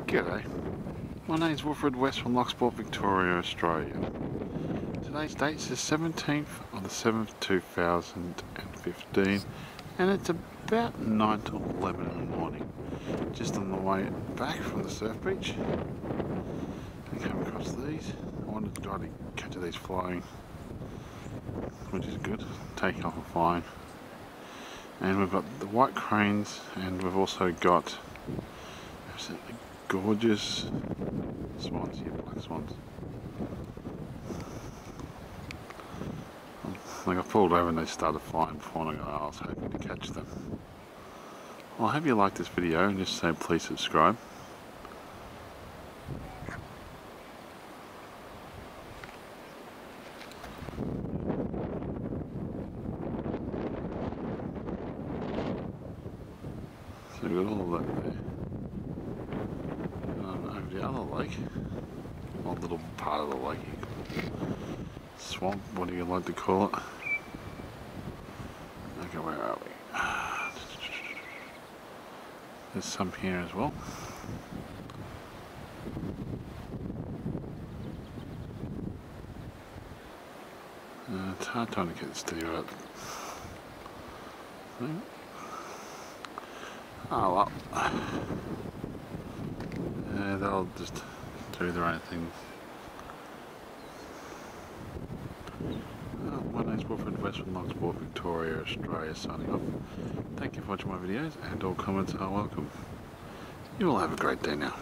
G'day, my name's Wilfred West from Loch, Victoria, Australia. Today's date is the 17th of the 7th 2015 and it's about 9 to 11 in the morning. Just on the way back from the surf beach. I came across these. I wanted to try to catch these flying, which is good, taking off and flying. And we've got the white cranes and we've also got absolutely gorgeous swans here, black swans. Like I pulled over and they started flying before and I was hoping to catch them. Well, I hope you like this video and just say please subscribe. So we've got all of that there. Over the other lake, one little part of the lake, swamp, what do you like to call it? Okay, where are we? There's some here as well. It's hard trying to get this to you right. Oh well. They'll just do their own thing. My name's Wilfred West from Loch, Victoria, Australia, signing off. Thank you for watching my videos and all comments are welcome. You all have a great day now.